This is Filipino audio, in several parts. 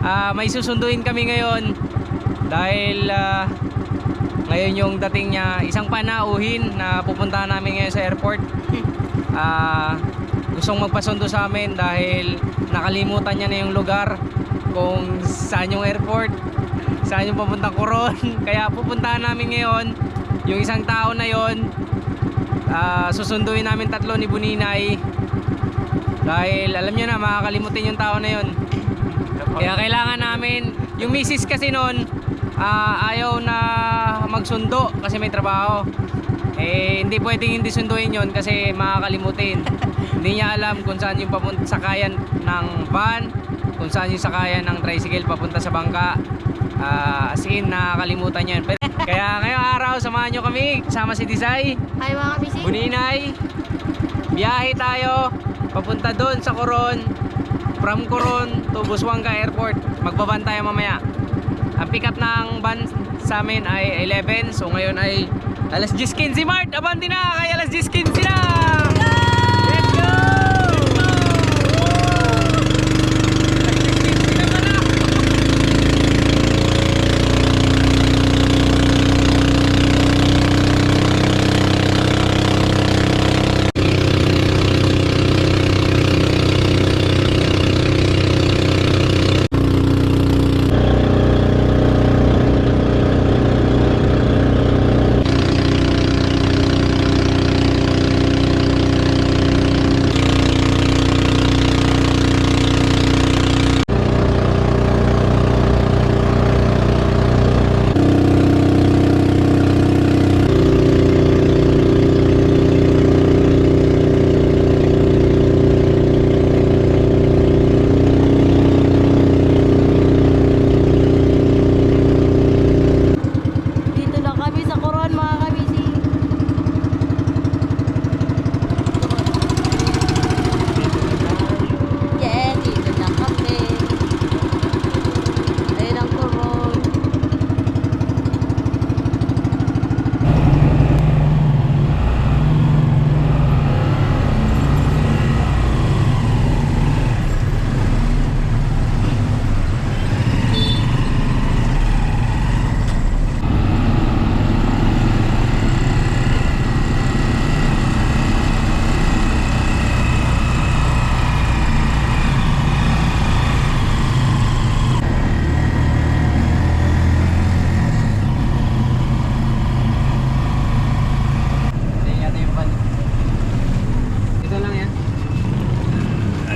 May susunduin kami ngayon dahil ngayon yung dating niya, isang panauhin na pupuntahan namin ngayon sa airport. Gustong magpasundo sa amin dahil nakalimutan niya na yung lugar kung saan yung airport, saan yung papuntang Coron. Kaya pupuntahan namin ngayon yung isang tao na yon. Susunduin namin tatlo ni Buninay dahil alam nyo na, makakalimutin yung tao na yon. Kaya kailangan namin, yung misis kasi nun ayaw na magsundo kasi may trabaho. Hindi pwedeng hindi sunduin yon kasi makakalimutin. Hindi niya alam kung saan yung sakayan ng van, kung saan yung sakayan ng tricycle papunta sa bangka. As in, nakakalimutan yan. Kaya ngayong araw, samahan nyo kami, kasama si Desai, Hi mga kabisig. Buninay. Biyahe tayo papunta doon sa Coron, from Coron to Busuanga Airport. Magbaban tayo mamaya. Ang pick up ng van sa amin ay 11. So ngayon ay alas 10:15. Mart, abanti na kay alas 10:15 na. Let's go!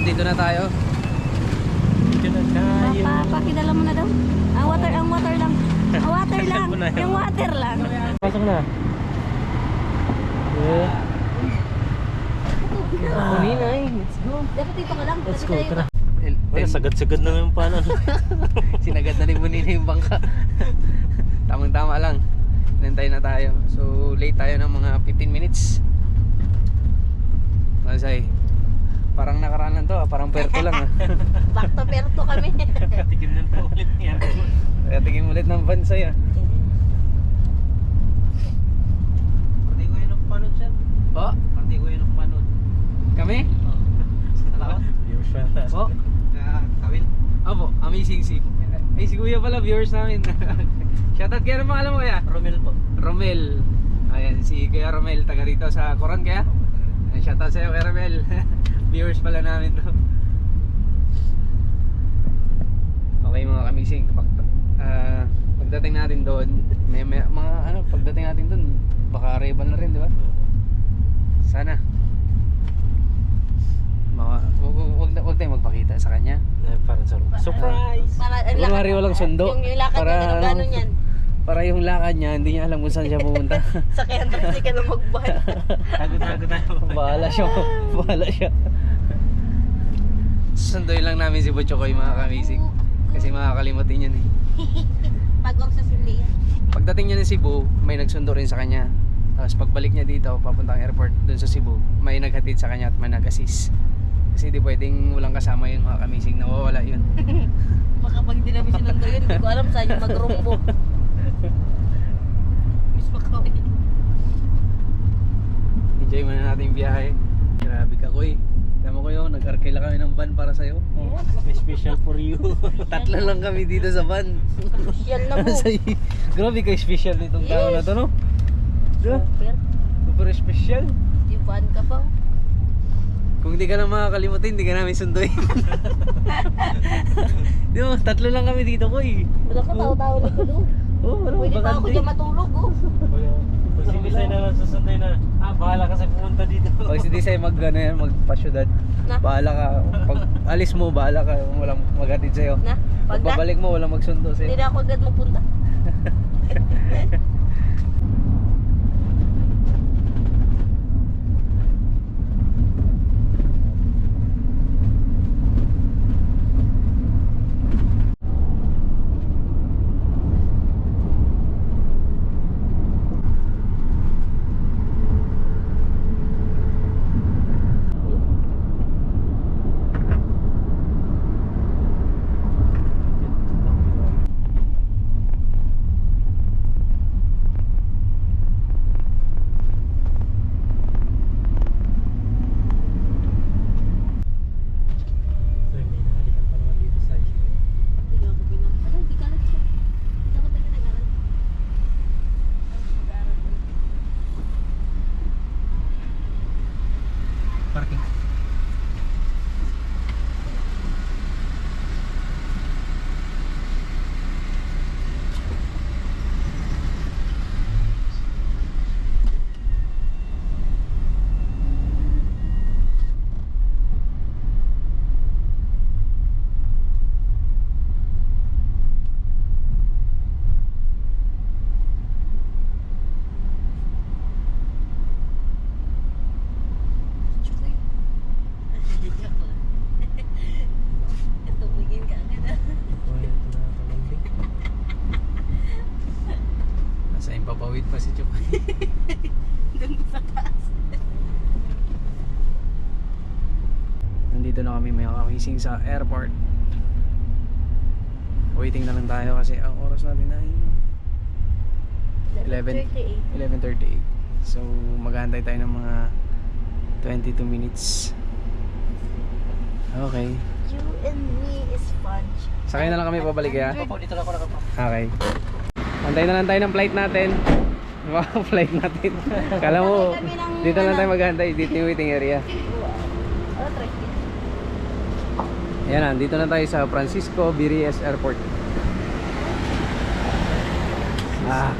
Dito na tayo. Pakidala mo na daw. Ang water lang. Ang water lang. Yung water lang. Pasok na. Buninay, let's go. Dapat dito ka lang. Let's go, tara. Sagad-sagad na yung paano. Sinagad na ni Buninay yung bangka. Tamang-tama lang. Nantay na tayo. So late tayo ng mga 15 minutes. Masay. Parang nakaranan to, parang Puerto lang. Back to Puerto kami. Tikim na po ulit niya. Kaya tingin ulit ng Bansay Pati ko yun ang panod siya. Po? Pati ko yun ang panod. Kami? Salamat. Po? Kawil. Opo, amazing si Kuya pala, viewers namin. Shoutout kaya, naman alam mo kaya? Romel po. Romel. Ayan, si Kuya Romel, taga rito sa Coron kaya? Shoutout sa'yo Kuya Romel. Viewers pala namin to. Okay mga kamising, pagdating natin doon, may mga pagdating natin doon, baka arrival na rin, di ba? Sana. Wag tayong magpakita sa kanya. Parang surprise. Kunwari walang sundo. Yung lakad niya, gano'n yan. Para yung lakad niya, hindi niya alam kung saan siya pupunta. Sa kaya hindi ka na magbuhat. Tago tayo. Bahala siya. Sunduin lang namin si Butchokoy mga kamising. Kasi makakalimutin yan eh. Pag-or sa Sindia. Pagdating niya ng Cebu, may nagsundo rin sa kanya. Tapos pagbalik niya dito, papuntang airport dun sa Cebu, may naghatid sa kanya at may nag-assist. Kasi di pwedeng walang kasama yun mga kamising, nawawala yun. Baka pag hindi namin sinundo yun, hindi ko alam saan yung mag-rumbo. Miss Makawin. Enjoy muna natin yung biyahe. Grabe ka, Koy. Alam mo ko yung nag-arkila kami ng van para sa'yo. Special for you. Tatlo lang kami dito sa van. Yan na mo. Grabe ka special nitong tao na to, no? Diba? Super. Super special. Iban ka pa. Kung di ka na makakalimutin, di ka namin sunduin. Di ba? Tatlo lang kami dito, Koy. Wala ka tao-tao na ko doon. Oh, wala Pwede pa ako dyan matulog, oh. Pag si Desay na lang susunday na, bahala ka sa pumunta dito. Pag si Desay magpa-syudad, Na? bahala ka. Pag alis mo, bahala ka. Walang maghatid sa'yo. Na? Pag Pag babalik mo, walang magsundo Hindi sa'yo. na ako agad magpunta. May nahalikan pa naman dito sa Hindi ako pinang... Ano, di ka lang siya. Dapat tayo nag-aral. Mag-aaral ko. Parking. Chukoy. Joke lang. Tumingin ka agad, ah. Nasa impapawid pa si Chokoy. Doon sa taas. Nandito na kami may kakising sa airport. Waiting na lang tayo kasi ang oras natin ay 11:38. So mag-aantay tayo ng mga 22 minutes. Okay. You and me is sponge. Sakay na lang kami pabalik ya. Opo, dito lang ako nakapa. Okay. Antay na lang tayo ng flight natin. Wow, flight natin. Kala mo, dito lang tayo mag-aantay. Dito yung waiting area. Ano, try it? Ayan na, dito na tayo sa Francisco Virias Airport.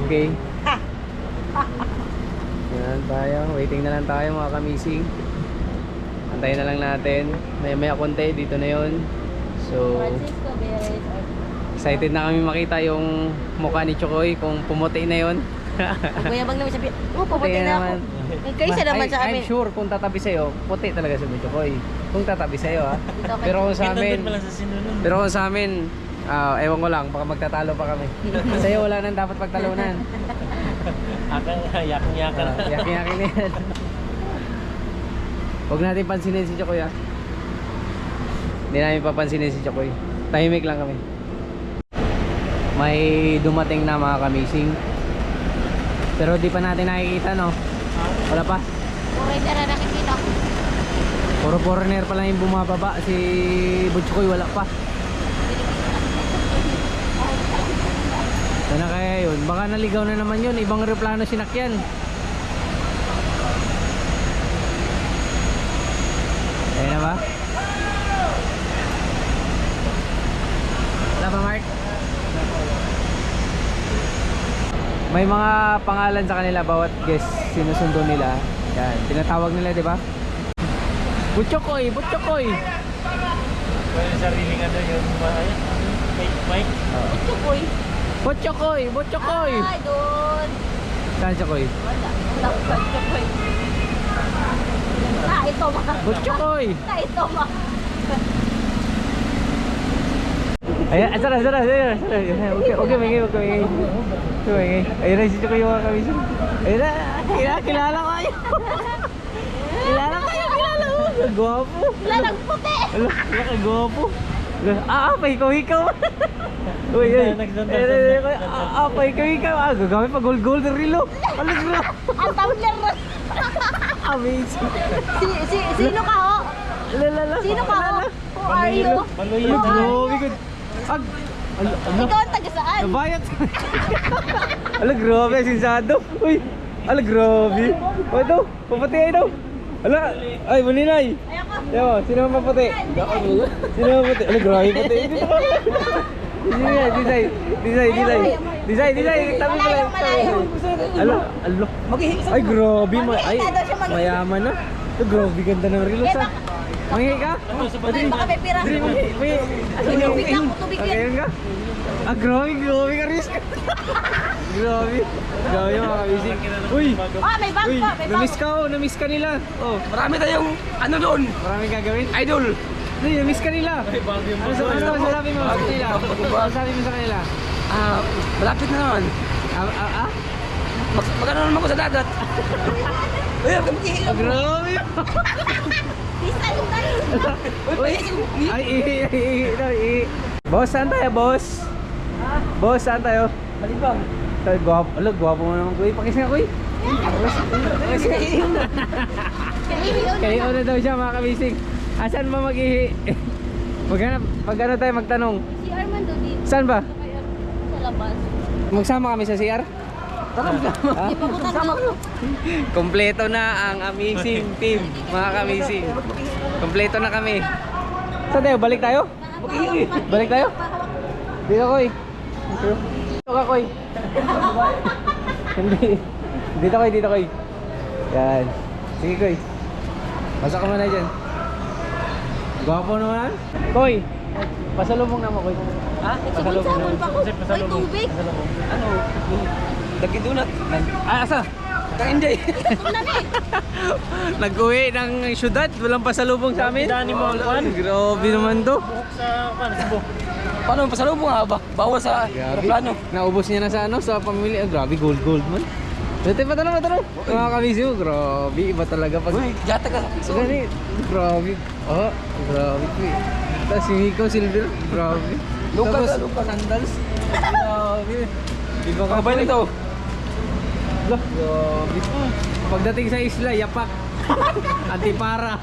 Okay. Yan tayo, waiting na lang tayo mga kamising. Antayin na lang natin. Maya konti, dito na yon. So, Francisco Beres or excited na kami makita yung mukha ni Chokoy kung pumuti na yon. Kuyabang naman sabi, pupunta Puti na ako. naman. Kaysa naman sa amin. I'm sure kung tatabi sa'yo, puti talaga si Chokoy. Kung tatabi sa'yo ha. Dito kay- Pero kung sa amin, Nandun pala sa sinunod. pero kung sa amin, ewan ko lang, baka magtatalo pa kami. Sa'yo wala nang dapat pagtalunan. Yakin-yakin na. Yakin-yakin na yan. Huwag natin pansinin si Chokoy ha. Hindi namin papansinin si Chokoy. Tahimik lang kami. May dumating na mga kamising. Pero di pa natin nakikita no. Wala pa. Kuray na nakikita ko. Puro foreigner pa lang yung bumababa. Si Butchokoy wala pa. Sana kaya yun. Baka naligaw na naman yun. Ibang aeroplano sinakyan. Ayan na ba? Wala pa, Mark? May mga pangalan sa kanila bawat guest sinusundo nila. Yan, tinatawag nila, di ba? Butchokoy, Butchokoy. Well, sariling ano yun. Mike. Ito boy. Butchokoy, Butchokoy. Ay, doon. Saan Chokoy? Wala. Wala. Ito boy. Na, ito ma. Butchokoy. Na, ito ma. Ayan, asara. Okay, may okay. Ayun na si Chokoy yung mga kamising. Ayun na, kilala ko kayo. Kilala ko. Gwapo. Lalang puti. Gwapo. Pahikaw. Uy, pahikaw. Gagamit pa gold rilo. Alas na. Ang tumbler. Amazing. Sino ka, oh? Sino ka ako? Who are you? Ano, grabe good. Ag, Ikaw ang taga saan? nabayat. Ala, grabe, sinsado. Uy, ala, grabe. O, ito, paputi ay daw. Ala, ay, maninay. Yo, sino ang maputi? Sino ang maputi? Ala, grabe puti. Disay, tabi ko lang. Ala, alo. Ay, grabe, ay, mayaman na. Ito, grabe, ganda ng relo sa. Manghi ka? Baka may pira. Tubig lang, tubig yan. Ayun ka? Ah, grabe ka, risk. Grabe mga kabising. Uy! Ah, may bag Uy, pa, may bag. namiss ka nila. Oh, Marami tayong ano doon, maraming gagawin. idol. Uy, namiss ka nila. Ano masasabi mo sa kanila? Ano masasabi mo sa kanila? Malapit na naman. Magano naman ako sa dagat. Uy, Ah, grabe. Bisa yung tayo. Uy, ay, Boss, saan tayo, boss? Boss, saan tayo? Malibang. Tayo, gwapo mo naman, kuy. Pakising ako, kuy. Kayo na daw siya, mga kabising. Asan ba mag-ihi? Pag ano tayo magtanong? Si Armando dito. Saan ba? Sa labas. Magsama kami sa CR? Di pa ko. Kompleto na ang amazing team, mga kabising. Kompleto na kami. Saan tayo? Balik tayo? Balik tayo? Dito, koy. Dito ka, koy. Hindi. Dito, koy. Yan. Sige, koy. Pasok ka muna dyan. Gwapo naman. Koy, pasalubong na mo, koy. Ha? Pasalubong na mo. Sabon pa ko. May tubig. Ano? Nagkidunat. Asa? Kainday. Nag-uwi ng syudad, walang pasalubong sa amin. Dani mo, Juan. Grabe naman to. Sa Cebu. Paano pasalubong nga ba? Bawal sa plano. Naubos niya na sa ano, sa pamilya. Grabe, gold man. Dito pa tanong. Mga kabisi mo, grabe, iba talaga pag... Uy, jata ka. Gani, grabe. Oh, grabe ko eh. Tapos si Miko Silver, grabe. Lukas, Tapos, lukas. sandals. Grabe. Iba ka Kabay nito. Grabe. Pagdating sa isla, yapak. Antipara.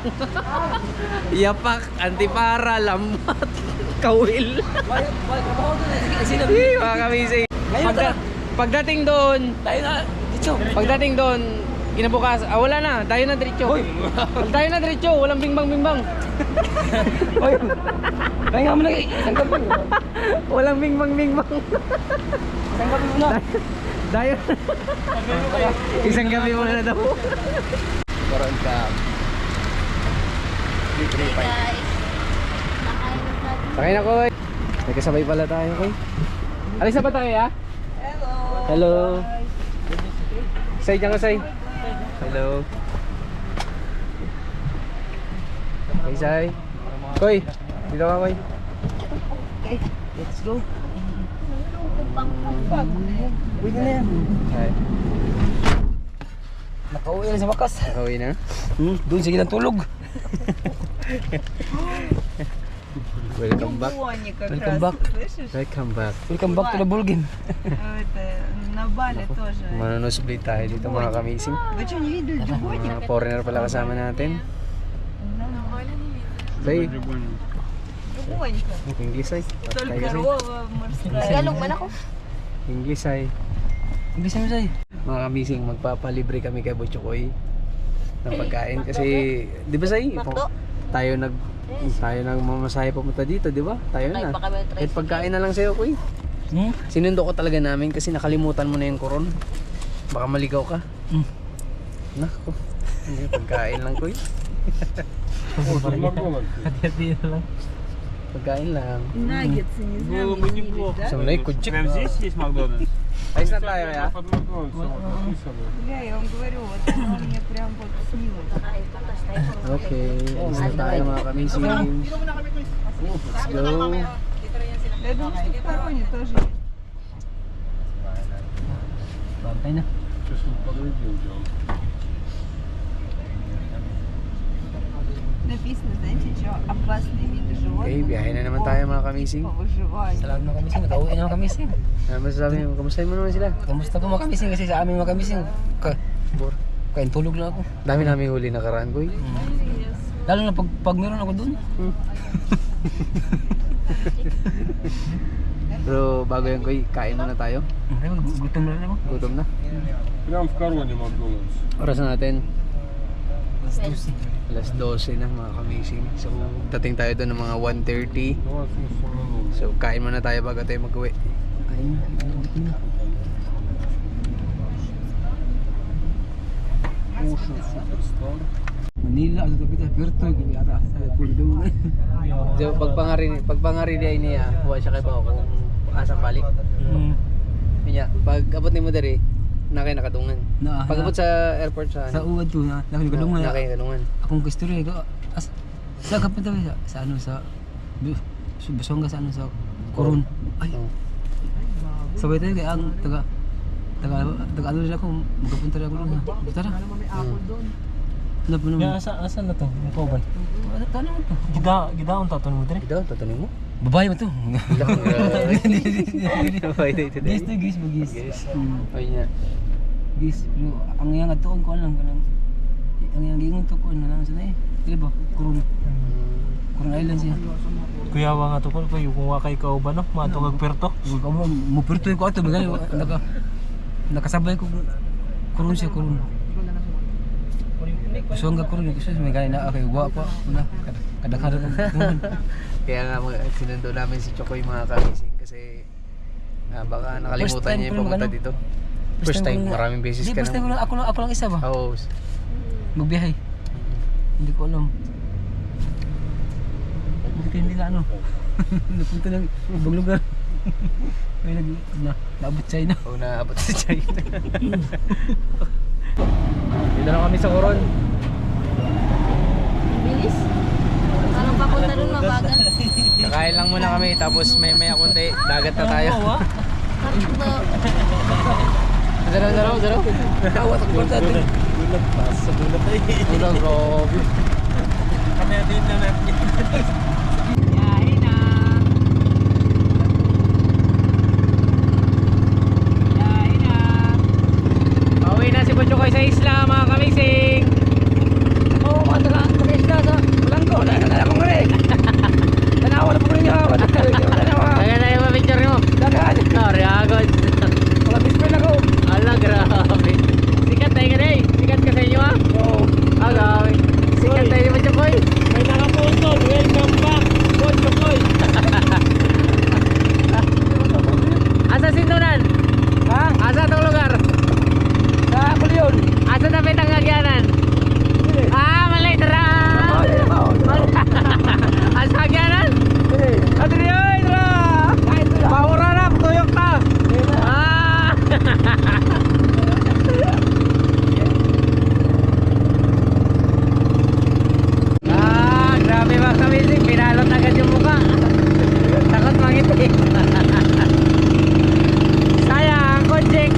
Yapak, antipara, lambat, kawil. Eh, mga kabisi. Ngayon tara. Pagdating doon, Tayo na. Dito. Pagdating doon, kinabukas, wala na, tayo na diretso. Hoy. Pag tayo na diretso, walang bingbang. Hoy. Kaya nga mo na isang gabi. Walang bingbang. Isang gabi mo na. Tayo. Isang gabi mo na daw. Karoon ka. Hey guys. Nakain na tayo. Sakay na, Koy. Nagkasabay pala tayo, Koy. Alis na ba tayo, ha? Hello. Say, dyan ka, Say. Hello. Okay, Say. Koy, dito ka, Koy. Let's go. Pwede na yan. Say. Nakauwi na sa wakas. Nakauwi na. Doon sige ng tulog. Welcome back. Welcome back. Welcome back. Welcome back to the ball game. Это на Бали тоже. Manonosplay tayo dito, mga kamising. Вы что, не видели джиготик? Mga foreigner pala kasama natin. Say, Джигонька. English ay. Tayo Только kasi. рова морская. Tagalog man ako. English ay. Ibig sabihin sa'yo. Mga kamising, magpapalibre kami kay Butchokoy ng pagkain kasi, di ba Say? Makdo? Tayo nagmamasahe papunta dito, di ba? Tayo na. Sakay pa kami ng Kahit tricycle. pagkain na lang sa'yo, Koy. Sinundo ko talaga namin kasi nakalimutan mo na yung koron. Baka maligaw ka. Nako. Hindi, pagkain lang, Koy. Hati-hati na lang. Pagkain lang. Наггетсы, не знаю, Было бы неплохо. Sa mulay, kutchik. Прям здесь есть Макдональдс? Ayos na tayo, ya? Под Макдональдсом написано. Бля, я вам говорю, вот оно мне прям вот снилось. Okay, ayos na tayo, mga kamising. Let's go. Я думаю, что в Короне тоже есть. Bantay na. Сейчас он подойдет, делал. Написано, знаете, что опасные виды животных. Okay, biyahe na naman tayo, mga kamising. По выживанию. Salamat mga kamising. Nakauwi na mga kamising. Ano masasabi mo? Kamustahin mo naman sila? Kamusta po mga kamising? Kasi sa amin mga kamising. Kain tulog lang ako. Dami namin huli nakaraan, Koy. Lalo na pag meron ako doon. Pero bago yan Koy, kain muna tayo. Ayun, gutom na rin ako. Gutom na. Прям в короне Макдональдс. Oras na natin. Alas 12 na mga kamising. So dating tayo doon ng mga 1:30. 20 минут. So kain muna tayo bago tayo mag-uwi. Ayun, gutom na. Кушать суперстар. Manila, ano kita, Puerto, yata sa Puerto. So pagpangari di niya, huwa siya kay Bao kung asang balik. Kanya, pag abot ni mo diri, nakay nakadungan. Pag abot sa airport sa Sa uwan to, nakay kadungan. nakay kadungan. Akong kasturya ko, sa kapunta sa ano, sa Busonga, sa ano, sa Coron. Ay, Oh. sabay tayo kaya ang taga ano rin ako, magkapunta rin ako doon ha. Tara. Ano po naman? Asa na to? Yung kauban. Ano mo to? Gidaon taton mo dire. Ito, tatanin mo. Babae mo to. Bye day today. Guys to guys, magis. Yes. Ay niya. Guys, pero ang yang atoon ko lang kanang ang yang gingon to ko na lang sa nay. Dili ba? Coron. Coron Island siya. Kuyawa nga to ko yung kung wakay kauban no, matong agperto. Ug amo mo perto ko ato bigal nakasabay ko Coron siya Coron. Busonga Coron kasi may ganay na okay wa pa na kadakada ko. Kaya nga sinundo namin si Chokoy mga kamising kasi baka nakalimutan niya yung pumunta dito. First time, maraming beses ka First time na. ako lang isa ba? Oo. Magbiyahe. Hindi ko alam. Hindi na ano. Napunta ng ibang lugar. May naabot China. Oo, naabot sa China. Dito na kami sa Coron. Bilis. Parang papunta doon mabagal. Kakain lang muna kami tapos may konti. Dagat na tayo. Zaraw. Tawat ako sa atin. Gulat pa sa gulat ay. Ulang grabe. Kami natin na natin. Pauwi na si Chokoy sa isla mga kamising. Oo, mga taga-isla sa Blanco. Nalala ko nga rin. Tanawa na po rin niya. Tanawa. Kaya na yung picture mo. Dagan. Sorry, agad. Mga bispel ako. Ala, grabe. Sikat tayo ka na eh. Sikat ka sa inyo ah. Oo. Ah, grabe. Sikat tayo ni Chokoy. May nakaposto, welcome back. Chokoy. Asa Sintunan? Ha? Asa itong lugar? Sa Kulion. Asa tabi ng Agyanan? Ah, mali, tara! Asa Agyanan? Ate niyo, tara! Bahura na, tuyok na! Ah! Ah, grabe mga kamising, pinalot agad yung mukha. Takot mangiti. Sayang, kojek.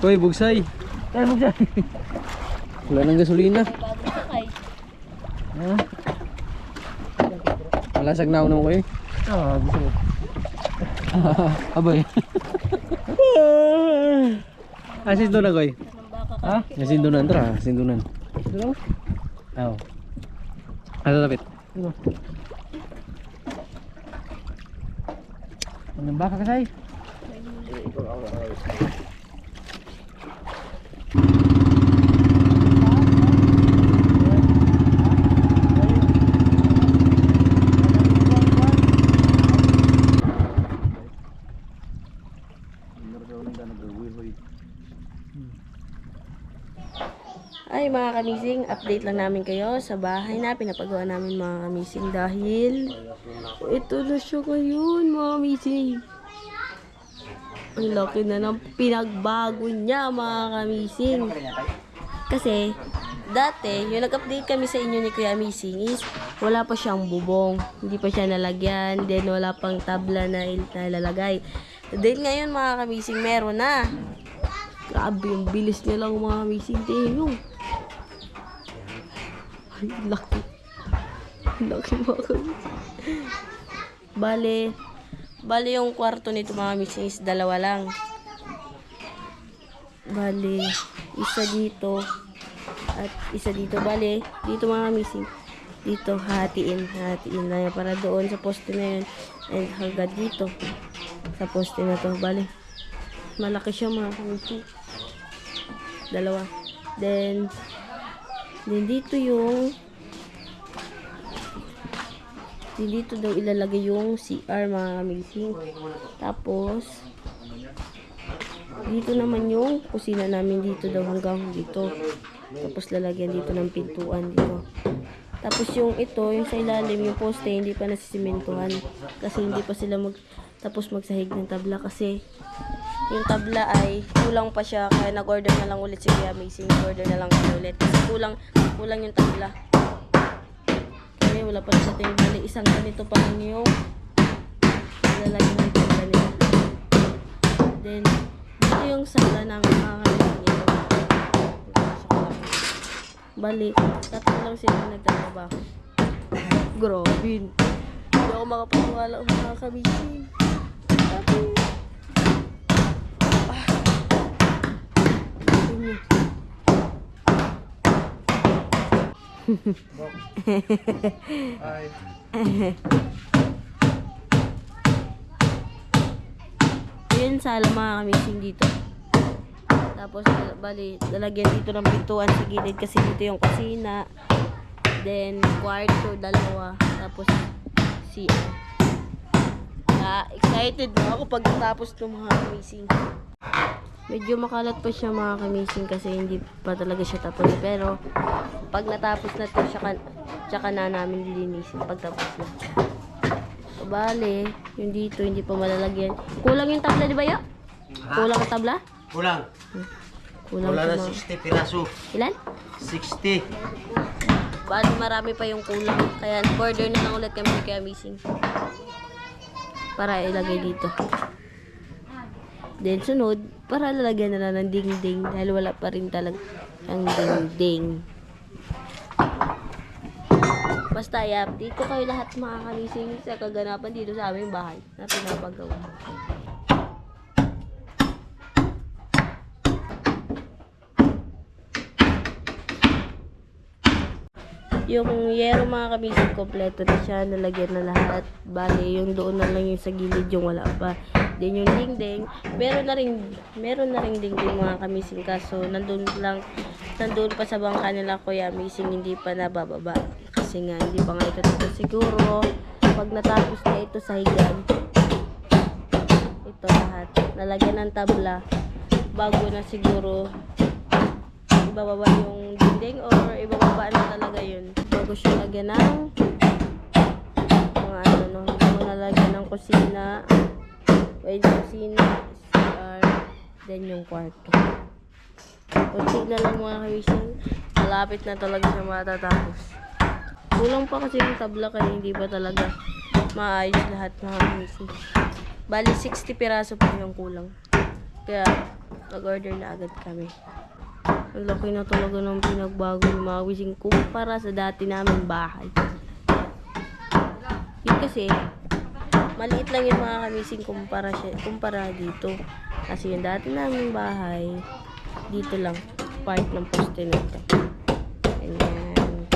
Hoy, bugsay. Tayo mo dyan. Wala nang gasolina. Wala sagnaw naman kayo. Ah, gusto ko. Abay. Asindunan koy. Ha? Asindunan tara, asindunan. Ano? Aw. Ano lapit? Anong baka kasay? Ay mga kamising, update lang namin kayo sa bahay na pinapagawa namin mga kamising dahil ito na siya ngayon mga kamising. Ang laki na ng pinagbago niya mga kamising. Kasi Dati, yung nag-update kami sa inyo ni Kuya Amazing is wala pa siyang bubong. Hindi pa siya nalagyan. Then, wala pang tabla na ilalagay. Then, ngayon mga Amazing, meron na. Grabe, yung bilis niya lang mga Amazing. Tingnan. Ay, laki. Laki mga Amazing. Bale yung kwarto nito mga Amazing is dalawa lang. Bale, isa dito. At isa dito, bale, dito mga missing. Dito, hatiin na yan para doon sa poste na yun. And hanggang dito, sa poste na to, bale. Malaki siya mga missing. Dalawa. Then dito daw ilalagay yung CR mga missing. Tapos, dito naman yung kusina namin dito daw hanggang dito. Tapos lalagyan dito ng pintuan dito. Tapos yung ito, yung sa ilalim, yung poste, hindi pa nasisimentuhan. Kasi hindi pa sila tapos magsahig ng tabla. Kasi yung tabla ay kulang pa siya. Kaya nag-order na lang ulit si Kuya Amazing. Nag-order na lang ulit. Kasi kulang yung tabla. Kaya wala pa siya tayo. Bali, isang ganito pa lang yung lalagyan ng tabla nila. Then, dito yung sala namin mga kailangan nito. Bali, tatlo lang sila nagtatrabaho. Grabe. Hindi ako makapaniwala mga kamising. Grabe. Yun sala mga kamising dito. Tapos, bali, lalagyan dito ng pintuan sa gilid kasi dito yung kusina. Then, kwarto, dalawa. Tapos, CR. Excited na ako pagkatapos ng mga kamising. Medyo makalat pa siya mga kamising kasi hindi pa talaga siya tapos. Pero, pag natapos na to, tsaka na namin lilinisin pagtapos na. So, bali, yung dito, hindi pa malalagyan. Kulang yung tabla, di ba ya? Kulang ang tabla? Kulang. Kulang Wala na sa 60 piraso. Ilan? 60. Bali marami pa yung kulang. Kaya order na lang ulit kami kay Amazing. Para ilagay dito. Then sunod, para lalagyan na lang ng ding-ding. Dahil wala pa rin talaga ang ding-ding. Basta i-update ko kayo lahat mga Amazing sa kaganapan dito sa aming bahay na pinapagawa. Yung yero mga kamising, kompleto na siya, nalagyan na lahat. Bale, yung doon na lang yung sa gilid, yung wala pa. Then yung dingding, meron na ring dingding mga kamising, kaso nandun pa sa bangka nila Kuya Amazing, hindi pa nabababa. Kasi nga, hindi pa nga ito siguro, pag natapos na ito sa higan, ito lahat, nalagyan ng tabla, bago na siguro, ibababa yung dingding or ibababa na talaga yun. Bago siya lagyan ng mga bago na lagyan ng kusina, CR, then yung kwarto. Kunti na lang mga kamising, malapit na talaga siya matatapos. Kulang pa kasi yung tabla kaya hindi pa talaga maayos lahat mga kamising. Bali 60 piraso pa yung kulang. Kaya nag-order na agad kami. Ang laki na talaga ng pinagbago ng mga wising kumpara sa dati namin bahay. Yun kasi, maliit lang yung mga kamising kumpara dito. Kasi yung dati namin bahay, dito lang, part ng poste na ito. Ayan.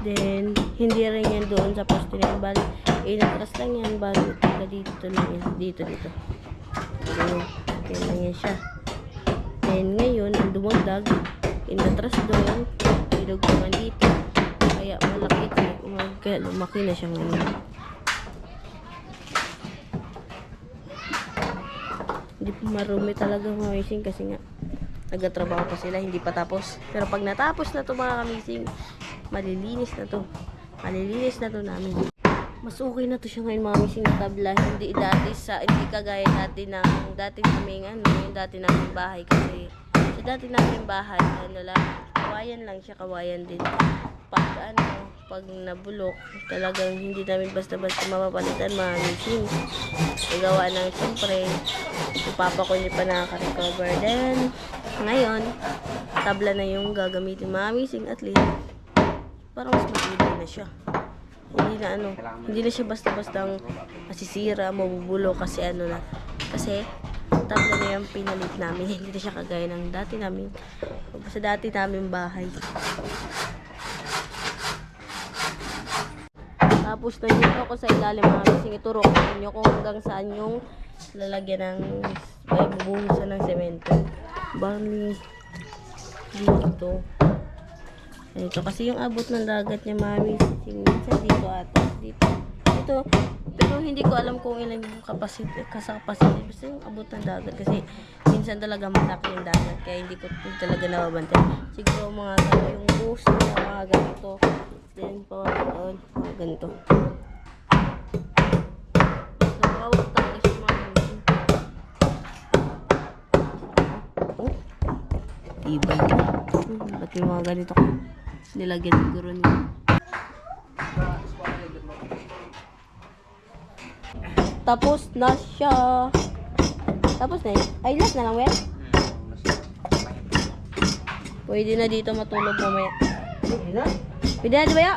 Then, hindi rin yan doon sa poste na yan. Bali, inatras lang yan, bago dito lang yan. Dito. Ayan, kaya lang yan siya. And ngayon, ang dumagdag, inatras doon, pinagpungan dito. Kaya malaki ito. Kaya lumaki na siya ngayon. Hindi pa marumi talaga mga kamising kasi nga nagtatrabaho pa sila, hindi pa tapos. Pero pag natapos na to mga kamising, malilinis na to. Malilinis na to namin. Mas okay na to siya ngayon mga kamising na tabla. Hindi kagaya dati naming yung dati naming bahay kasi sa dati naming bahay, lang, kawayan lang siya, kawayan din. Pag nabulok, talagang hindi namin basta-basta mapapalitan mga machine. Nagawa ng siyempre, yung papa ko hindi pa nakaka-recover. Then, ngayon, tabla na yung gagamitin mga missing at least, parang mas matibay na siya. Hindi na siya basta-bastang masisira, mabubulo kasi kasi tabla na yung pinalit namin. Hindi na siya kagaya ng dati namin bahay. Tapos nandito ako sa ilalim mga missing, ituro ko ninyo kung hanggang saan yung lalagyan ng bubuhusan ng semento. Bali dito. Ito kasi yung abot ng dagat niya mga missing. Minsan dito ata. Dito. Pero hindi ko alam kung ilan yung capacity. Basta yung abot ng dagat. Kasi minsan talaga malaki yung dagat. Kaya hindi ko talaga nababantay. Siguro mga yung bus na mga ganito. Then doon. Mga ganito. So, bawat talaga siya mga missing. Ibay ko. Ba't yung mga ganito ko? Nilagyan siguro niya. Tapos na siya. Tapos na yun. Ay, last na lang, well? Pwede na dito matulog mamaya. Pwede na, di ba ya?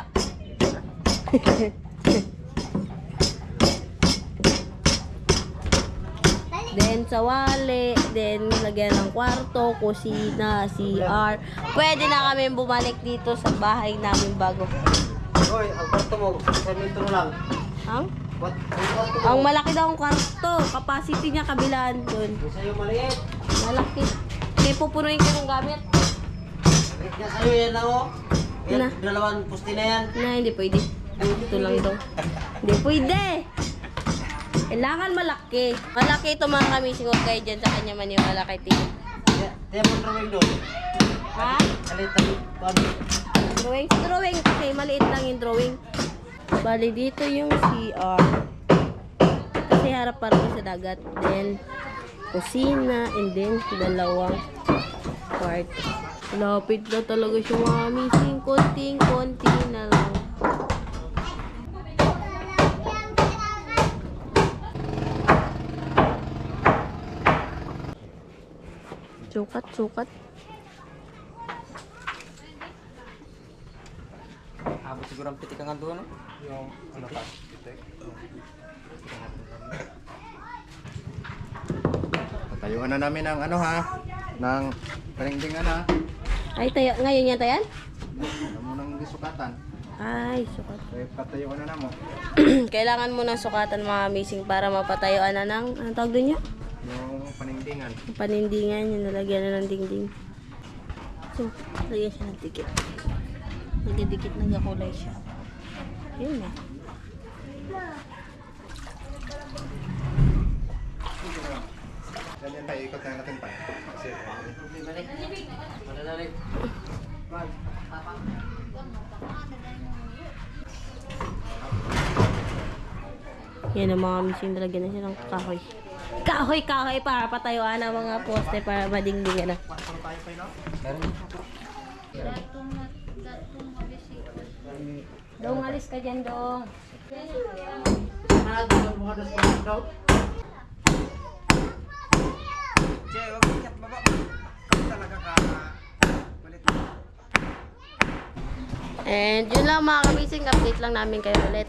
Then sa wali, then lagyan ng kwarto, kusina, CR. Pwede na kami bumalik dito sa bahay namin bago. Hoy, ang kwarto mo, 1 metro lang. Ang malaki daw ang kwarto. Capacity niya kabilaan doon. Sa'yo maliit. Malaki. Hindi pupunuin ko ng gamit. Maliit nga sa'yo yan ako. Na. Dalawang pusti na yan. Hindi pwede. Ito lang daw. Hindi pwede. Kailangan malaki. Malaki ito mga kamising. Huwag kayo dyan sa kanya maniwala kay Tito. Kaya mo drawing doon. Ha? Maliit na Drawing? Drawing kasi maliit lang yung drawing. Bali dito yung CR. Kasi harap pa rin sa dagat. Then, kusina. And then, dalawang kwarto. Lapit na talaga siya mga missing. Konting-konti na lang. Sukat. Abot siguro ang pitik ang doon, no? Yung ano pa, pitik. Tatayuan na namin ng ano ha, ng paningdingan ha. Ay, ngayon yan tayan? Alam mo nang gisukatan. Ay, sukat. Kaya patayuan na mo. Kailangan mo ng sukatan mga missing para mapatayuan na ng, anong tawag doon niya? Yung paningdingan. Panindingan, yung nalagyan na ng dingding. So, lagyan siya ng dikit. Nagdikit, nagkakulay siya. Yun na. Ganyan tayo, ikot na natin pa. Kasi, yan ang mga missing, nalagyan na siya ng kahoy. Kahoy para patayuan ang mga poste para madingdingan na. Dong, alis ka dyan, Dong. And yun lang mga kamising, update lang namin kayo ulit.